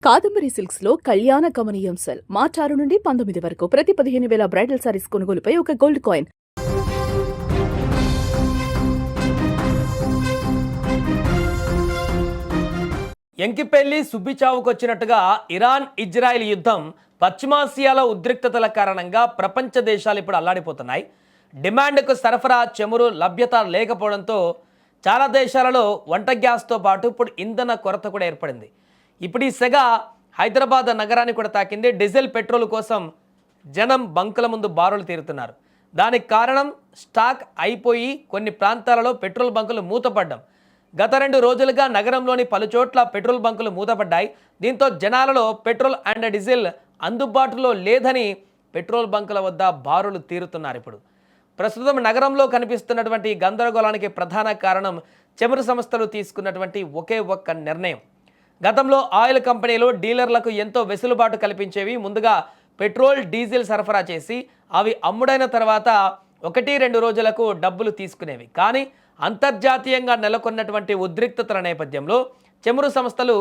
Kadambari silks లో కళ్యాణ కమనీయం సెల్ మార్చ్ 6 నుండి 19 వరకు ప్రతి 15,000 బ్రైడల్ సారీస్ కొనుగోలుపై ఒక గోల్డ్ కాయిన్. ఎంకిపెల్లి సుబ్బిచావుకొచ్చినట్టుగా ఇరాన్ ఇజ్రాయెల్ యుద్ధం పశ్చిమాసియాలో ఉద్రిక్తతల కారణంగా ప్రపంచ దేశాలు ఇప్పుడు అల్లాడిపోతున్నాయి. డిమాండ్కు సరఫరా చమురు లభ్యత లేకపోవడంతో చాలా దేశాలలో వంట గ్యాస్తో పాటు ఇప్పుడు ఇంధన కొరత కూడా ఏర్పడింది. ఇప్పుడు ఈ సెగ హైదరాబాద్ నగరాన్ని కూడా తాకింది. డీజిల్ పెట్రోల్ కోసం జనం బంకుల ముందు బారులు తీరుతున్నారు. దానికి కారణం స్టాక్ అయిపోయి కొన్ని ప్రాంతాలలో పెట్రోల్ బంకులు మూతపడ్డం. గత 2 రోజులుగా నగరంలోని పలు చోట్ల పెట్రోల్ బంకులు మూతపడ్డాయి. దీంతో జనాలలో పెట్రోల్ అండ్ డీజిల్ అందుబాటులో లేదని పెట్రోల్ బంకుల వద్ద బారులు తీరుతున్నారు. ఇప్పుడు ప్రస్తుతం నగరంలో కనిపిస్తున్నటువంటి గందరగోళానికి ప్రధాన కారణం చమురు సంస్థలు తీసుకున్నటువంటి ఒకే ఒక్క నిర్ణయం. గతంలో ఆయిల్ కంపెనీలు డీలర్లకు ఎంతో వెసులుబాటు కల్పించేవి. ముందుగా పెట్రోల్ డీజిల్ సరఫరా చేసి అవి అమ్ముడైన తర్వాత 1-2 రోజులకు డబ్బులు తీసుకునేవి. కానీ అంతర్జాతీయంగా నెలకొన్నటువంటి ఉద్రిక్తతల నేపథ్యంలో చమురు సంస్థలు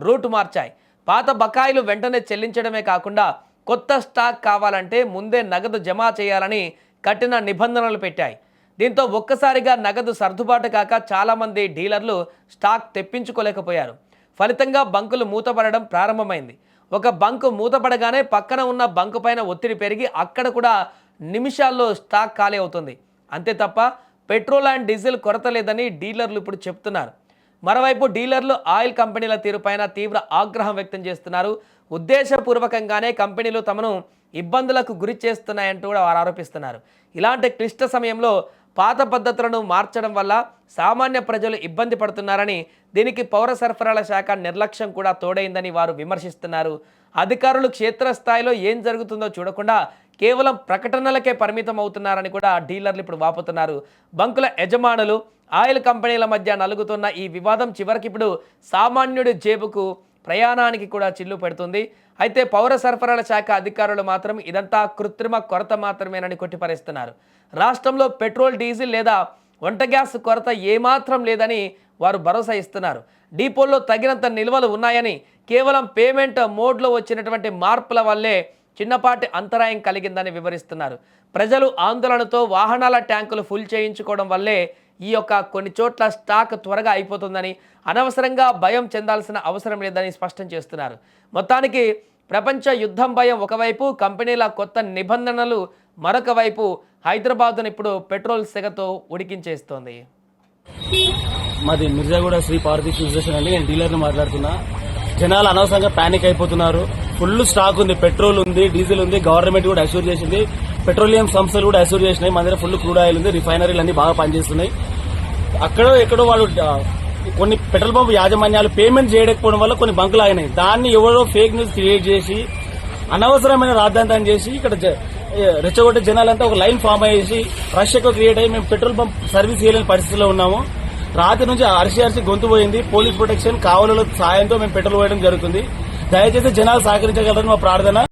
రూటు మార్చాయి. పాత బకాయిలు వెంటనే చెల్లించడమే కాకుండా కొత్త స్టాక్ కావాలంటే ముందే నగదు జమ చేయాలని కఠిన నిబంధనలు పెట్టాయి. దీంతో ఒక్కసారిగా నగదు సర్దుబాటు కాక చాలామంది డీలర్లు స్టాక్ తెప్పించుకోలేకపోయారు. ఫలితంగా బంకులు మూతపడడం ప్రారంభమైంది. ఒక బంకు మూతపడగానే పక్కన ఉన్న బంకు పైన ఒత్తిడి పెరిగి అక్కడ కూడా నిమిషాల్లో స్టాక్ ఖాళీ అవుతుంది. అంతే తప్ప పెట్రోల్ అండ్ డీజిల్ కొరత లేదని డీలర్లు ఇప్పుడు చెప్తున్నారు. మరోవైపు డీలర్లు ఆయిల్ కంపెనీల తీరుపైన తీవ్ర ఆగ్రహం వ్యక్తం చేస్తున్నారు. ఉద్దేశపూర్వకంగానే కంపెనీలు తమను ఇబ్బందులకు గురి చేస్తున్నాయంటూ కూడా వారు ఆరోపిస్తున్నారు. ఇలాంటి క్లిష్ట సమయంలో పాత పద్ధతులను మార్చడం వల్ల సామాన్య ప్రజలు ఇబ్బంది పడుతున్నారని, దీనికి పౌర సరఫరాల శాఖ నిర్లక్ష్యం కూడా తోడైందని వారు విమర్శిస్తున్నారు. అధికారులు క్షేత్రస్థాయిలో ఏం జరుగుతుందో చూడకుండా కేవలం ప్రకటనలకే పరిమితం అవుతున్నారని కూడా డీలర్లు ఇప్పుడు వాపోతున్నారు. బంకుల యజమానులు ఆయిల్ కంపెనీల మధ్య నలుగుతున్న ఈ వివాదం చివరికి ఇప్పుడు సామాన్యుడి జేబుకు ప్రయాణానికి కూడా చిల్లు పెడుతుంది. అయితే పౌర సరఫరాల శాఖ అధికారులు మాత్రం ఇదంతా కృత్రిమ కొరత మాత్రమేనని కొట్టిపరేస్తున్నారు. రాష్ట్రంలో పెట్రోల్ డీజిల్ లేదా వంట గ్యాస్ కొరత ఏమాత్రం లేదని వారు భరోసా ఇస్తున్నారు. డిపోల్లో తగినంత నిల్వలు ఉన్నాయని, కేవలం పేమెంట్ మోడ్లో వచ్చినటువంటి మార్పుల వల్లే చిన్నపాటి అంతరాయం కలిగిందని వివరిస్తున్నారు. ప్రజలు ఆందోళనతో వాహనాల ట్యాంకులు ఫుల్ చేయించుకోవడం వల్లే ఈ యొక్క కొన్ని చోట్ల స్టాక్ త్వరగా అయిపోతుందని, అనవసరంగా భయం చెందాల్సిన అవసరం లేదని స్పష్టం చేస్తున్నారు. మొత్తానికి ప్రపంచ యుద్ధం భయం ఒకవైపు, కంపెనీల కొత్త నిబంధనలు మరొక వైపు హైదరాబాద్ను ఇప్పుడు పెట్రోల్ సెగతో ఉడికించేస్తోంది. మాది మిర్జాగూడ శ్రీ పార్వతీ ఫ్యూల్ స్టేషన్ అండి. నేను డీలర్ని మాట్లాడుతున్నా. జనాలు అనవసరంగా ప్యానిక్ అయిపోతున్నారు. ఫుల్ స్టాక్ ఉంది, పెట్రోల్ ఉంది, డీజిల్ ఉంది. గవర్నమెంట్ కూడా అష్యూర్ చేసింది, పెట్రోలియం సంస్థలు కూడా అష్యూర్ చేసినాయి. మన దగ్గర ఫుల్ క్రూడ్ ఆయిల్ ఉంది, రిఫైనరీలు అన్ని బాగా పనిచేస్తున్నాయి. అక్కడో ఎక్కడో వాళ్ళు కొన్ని పెట్రోల్ పంప్ యాజమాన్యాలు పేమెంట్ చేయకపోవడం వల్ల కొన్ని బంకులు ఆగినాయి. దాన్ని ఎవరో ఫేక్ న్యూస్ క్రియేట్ చేసి అనవసరమైన రాద్ధాంతం చేసి ఇక్కడ రెచ్చగొట్టే జనాలంతా ఒక లైన్ ఫామ్ అయ్యేసి రష్ ఎక్కువ క్రియేట్ అయ్యి మేము పెట్రోల్ పంప్ సర్వీస్ చేయలేని పరిస్థితిలో ఉన్నాము. రాత్రి నుంచి అరిసి గొంతు పోయింది. పోలీస్ ప్రొటెక్షన్ కావలలో సాయంతో మేము పెట్రోల్ పోయడం జరుగుతుంది. దయచేసి జనాలు సహకరించగలరని మా ప్రార్థన.